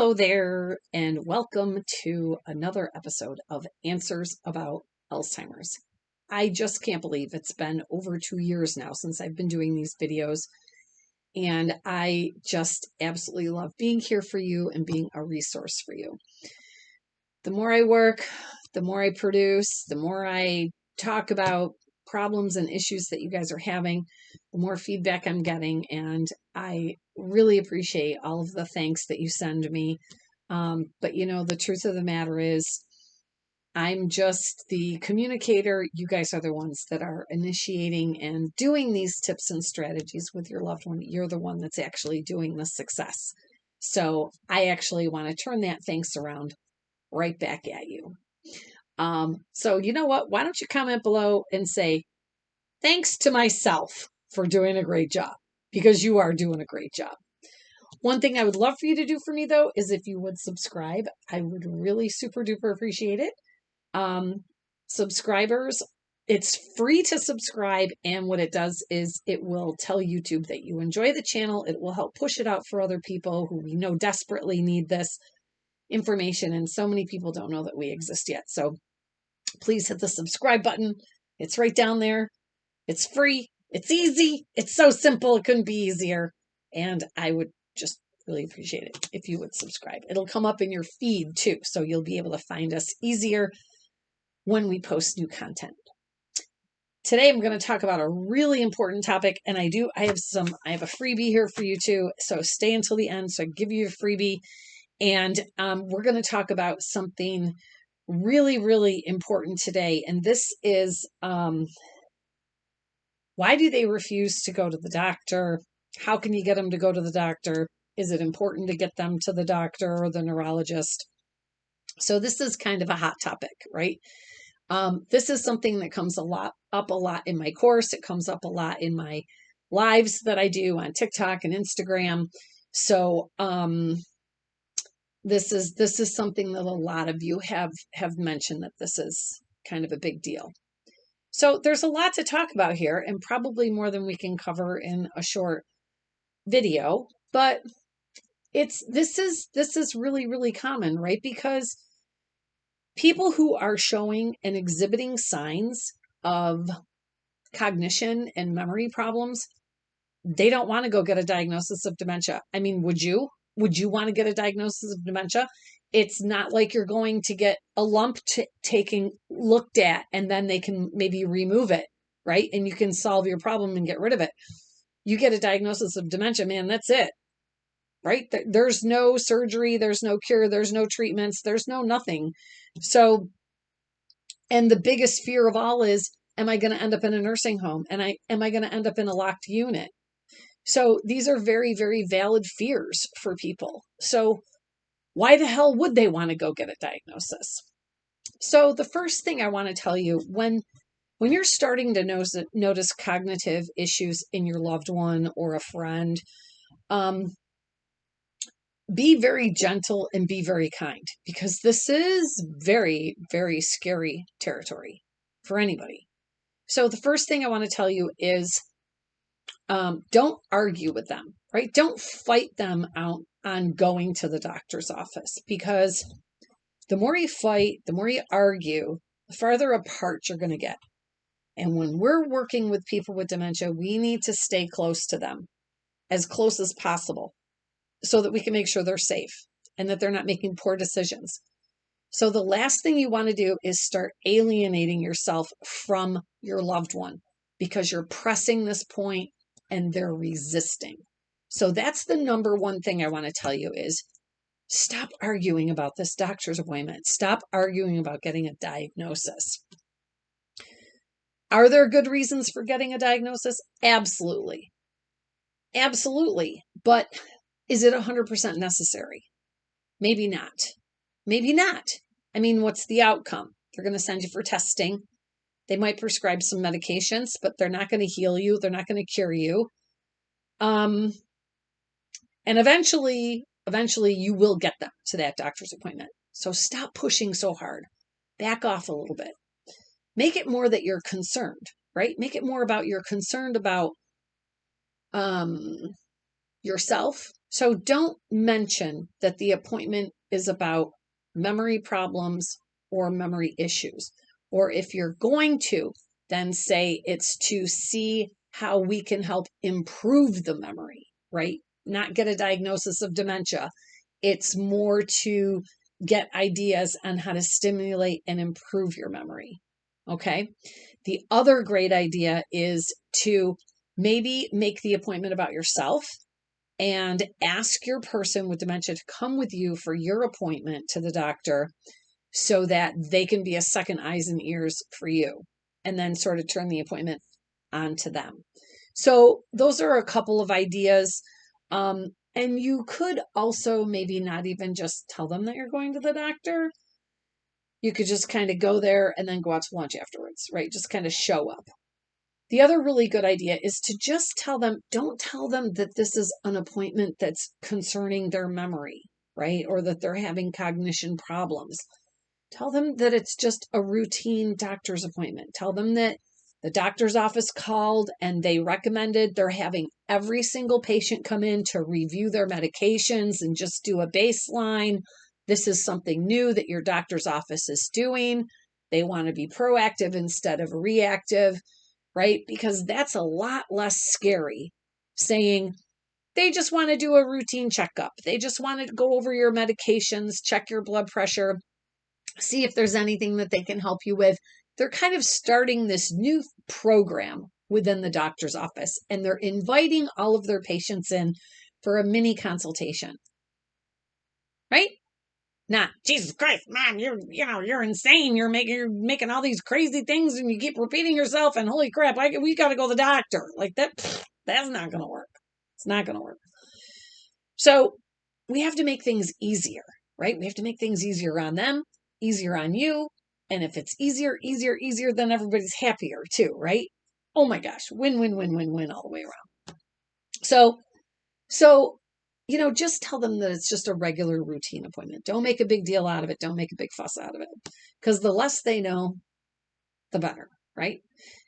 Hello there, and welcome to another episode of Answers About Alzheimer's. I just can't believe it's been over 2 years now since I've been doing these videos, and I just absolutely love being here for you and being a resource for you. The more I work, the more I produce, the more I talk about problems and issues that you guys are having, the more feedback I'm getting, and I really appreciate all of the thanks that you send me. But the truth of the matter is, I'm just the communicator. You guys are the ones that are initiating and doing these tips and strategies with your loved one. You're the one that's actually doing the success. So I actually want to turn that thanks around right back at you. So you know what? Why don't you comment below and say, thanks to myself for doing a great job, because you are doing a great job. One thing I would love for you to do for me, though, is if you would subscribe. I would really super duper appreciate it. Subscribers, it's free to subscribe. And what it does is it will tell YouTube that you enjoy the channel. It will help push it out for other people who we know desperately need this information. And so many people don't know that we exist yet. So please hit the subscribe button. It's right down there. It's free. It's easy. It's so simple. It couldn't be easier. And I would just really appreciate it if you would subscribe. It'll come up in your feed too, so you'll be able to find us easier when we post new content. Today I'm going to talk about a really important topic, and I have a freebie here for you too. So stay until the end. So I give you a freebie, and we're going to talk about something really, really important today. And this is why do they refuse to go to the doctor? How can you get them to go to the doctor? Is it important to get them to the doctor or the neurologist? So this is kind of a hot topic, right? This is something that comes up a lot in my course. It comes up a lot in my lives that I do on TikTok and Instagram. So this is something that a lot of you have mentioned, that this is kind of a big deal. So there's a lot to talk about here, and probably more than we can cover in a short video, but this is really, really common, right? Because people who are showing and exhibiting signs of cognition and memory problems, they don't want to go get a diagnosis of dementia. I mean, would you? Would you want to get a diagnosis of dementia? It's not like you're going to get a lump looked at and then they can maybe remove it, right? And you can solve your problem and get rid of it. You get a diagnosis of dementia, man, that's it, right? There's no surgery, there's no cure, there's no treatments, there's no nothing. So, and the biggest fear of all is, am I going to end up in a nursing home? And am I going to end up in a locked unit? So these are very, very valid fears for people. So why the hell would they want to go get a diagnosis? So the first thing I want to tell you, when you're starting to notice cognitive issues in your loved one or a friend, be very gentle and be very kind, because this is very, very scary territory for anybody. So the first thing I want to tell you is, don't argue with them, right? Don't fight them out on going to the doctor's office, because the more you fight, the more you argue, the farther apart you're going to get. And when we're working with people with dementia, we need to stay close to them, as close as possible, so that we can make sure they're safe and that they're not making poor decisions. So the last thing you want to do is start alienating yourself from your loved one, because you're pressing this point and they're resisting. So that's the number one thing I want to tell you is, stop arguing about this doctor's appointment. Stop arguing about getting a diagnosis. Are there good reasons for getting a diagnosis? Absolutely. Absolutely. But is it 100% necessary? Maybe not. Maybe not. I mean, what's the outcome? They're going to send you for testing. They might prescribe some medications, but they're not going to heal you. They're not going to cure you. And eventually you will get them to that doctor's appointment. So stop pushing so hard. Back off a little bit. Make it more that you're concerned, right? Make it more about you're concerned about yourself. So don't mention that the appointment is about memory problems or memory issues. Or if you're going to, then say it's to see how we can help improve the memory, right? Not get a diagnosis of dementia. It's more to get ideas on how to stimulate and improve your memory. Okay. The other great idea is to maybe make the appointment about yourself and ask your person with dementia to come with you for your appointment to the doctor so that they can be a second eyes and ears for you, and then sort of turn the appointment on to them. So those are a couple of ideas. And you could also maybe not even just tell them that you're going to the doctor. You could just kind of go there and then go out to lunch afterwards, right? Just kind of show up. The other really good idea is to just tell them, don't tell them that this is an appointment that's concerning their memory, right? Or that they're having cognition problems. Tell them that it's just a routine doctor's appointment. Tell them that the doctor's office called and they recommended they're having every single patient come in to review their medications and just do a baseline. This is something new that your doctor's office is doing. They want to be proactive instead of reactive, right? Because that's a lot less scary saying they just want to do a routine checkup. They just want to go over your medications, check your blood pressure, see if there's anything that they can help you with. They're kind of starting this new program within the doctor's office, and they're inviting all of their patients in for a mini consultation, right? Not, Jesus Christ, Mom, you're insane. You're making all these crazy things and you keep repeating yourself and holy crap, we got to go to the doctor. Like that's not going to work. It's not going to work. So we have to make things easier, right? We have to make things easier on them, easier on you. And if it's easier, then everybody's happier too, right? Oh my gosh, win, win, win, win, win all the way around. So, just tell them that it's just a regular routine appointment. Don't make a big deal out of it. Don't make a big fuss out of it. Because the less they know, the better, right?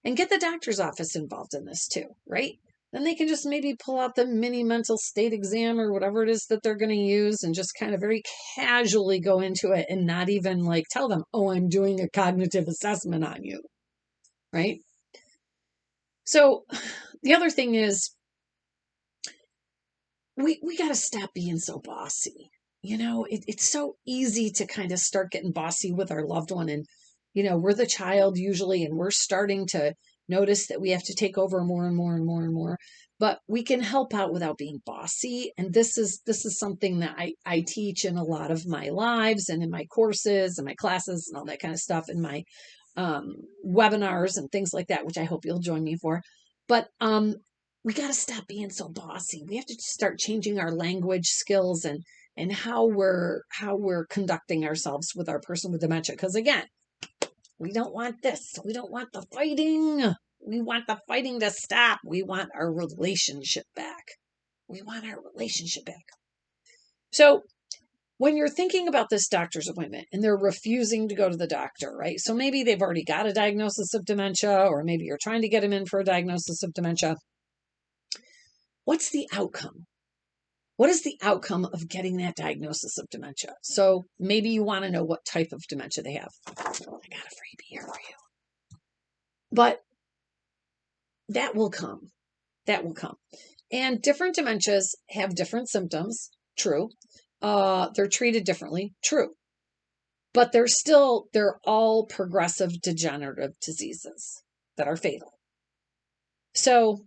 And get the doctor's office involved in this too, right? Then they can just maybe pull out the mini mental state exam or whatever it is that they're going to use and just kind of very casually go into it and not even like tell them, oh, I'm doing a cognitive assessment on you, right? So the other thing is we got to stop being so bossy. It's so easy to kind of start getting bossy with our loved one. And, we're the child usually, and we're starting to notice that we have to take over more and more and more and more. But we can help out without being bossy. And this is something that I teach in a lot of my lives and in my courses and my classes and all that kind of stuff, in my webinars and things like that, which I hope you'll join me for. But we got to stop being so bossy. We have to start changing our language skills and how we're conducting ourselves with our person with dementia. Because again, we don't want this. We don't want the fighting. We want the fighting to stop. We want our relationship back. We want our relationship back. So when you're thinking about this doctor's appointment and they're refusing to go to the doctor, right? So maybe they've already got a diagnosis of dementia, or maybe you're trying to get them in for a diagnosis of dementia. What's the outcome? What is the outcome of getting that diagnosis of dementia? So maybe you want to know what type of dementia they have. I got a freebie here for you. But that will come. That will come. And different dementias have different symptoms. True. They're treated differently. True. But they're all progressive degenerative diseases that are fatal. So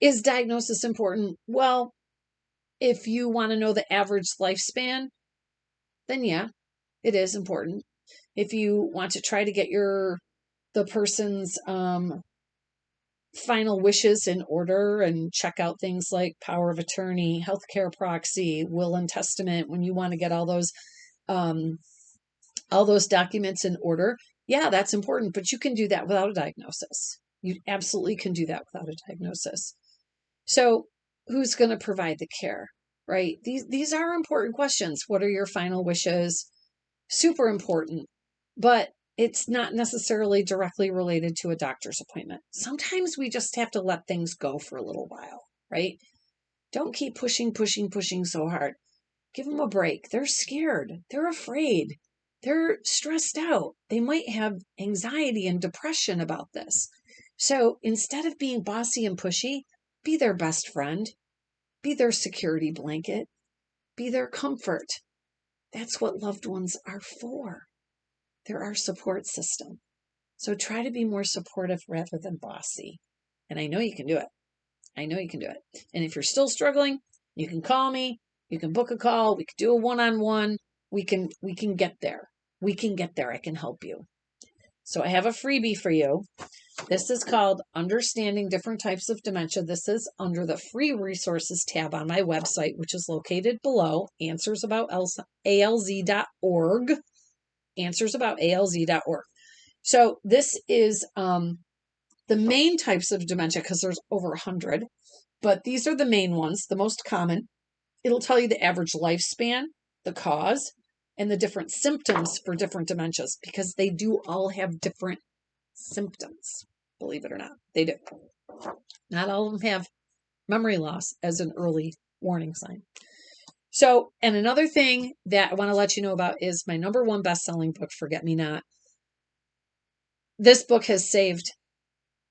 is diagnosis important? Well, if you want to know the average lifespan, then yeah, it is important. If you want to try to get the person's final wishes in order and check out things like power of attorney, healthcare proxy, will and testament, when you want to get all those documents in order, yeah, that's important. But you can do that without a diagnosis. You absolutely can do that without a diagnosis. So who's going to provide the care, right? These are important questions. What are your final wishes? Super important, but it's not necessarily directly related to a doctor's appointment. Sometimes we just have to let things go for a little while, right? Don't keep pushing so hard. Give them a break. They're scared. They're afraid. They're stressed out. They might have anxiety and depression about this. So instead of being bossy and pushy, be their best friend, be their security blanket, be their comfort. That's what loved ones are for. They're our support system. So try to be more supportive rather than bossy. And I know you can do it. I know you can do it. And if you're still struggling, you can call me. You can book a call. We can do a one-on-one. We can get there. We can get there. I can help you. So I have a freebie for you. This is called Understanding Different Types of Dementia. This is under the free resources tab on my website, which is located below answersabout.alz.org. Answersabout.alz.org. So this is the main types of dementia, because there's over 100, but these are the main ones, the most common. It'll tell you the average lifespan, the cause, and the different symptoms for different dementias, because they do all have different symptoms, believe it or not. They do. Not all of them have memory loss as an early warning sign. So, and another thing that I want to let you know about is my number one best-selling book, Forget Me Not. This book has saved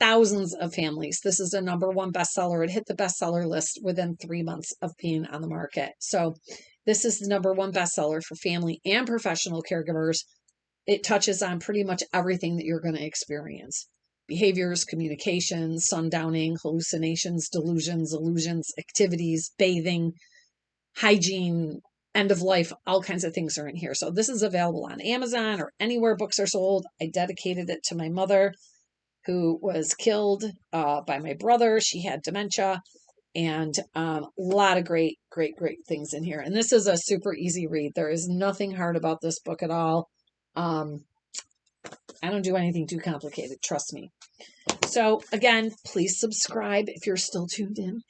thousands of families. This is a number one bestseller. It hit the bestseller list within 3 months of being on the market. So this is the number one bestseller for family and professional caregivers. It touches on pretty much everything that you're going to experience. Behaviors, communications, sundowning, hallucinations, delusions, illusions, activities, bathing, hygiene, end of life, all kinds of things are in here. So this is available on Amazon or anywhere books are sold. I dedicated it to my mother, who was killed by my brother. She had dementia, and a lot of great things in here. And this is a super easy read. There is nothing hard about this book at all. I don't do anything too complicated, trust me. So again, please subscribe if you're still tuned in.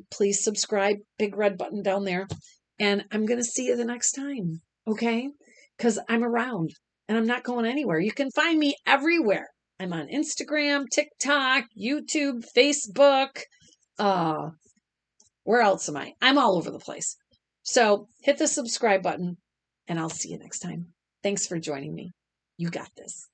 Please subscribe, big red button down there. And I'm going to see you the next time, okay? Because I'm around and I'm not going anywhere. You can find me everywhere. I'm on Instagram, TikTok, YouTube, Facebook. Where else am I? I'm all over the place. So hit the subscribe button and I'll see you next time. Thanks for joining me. You got this.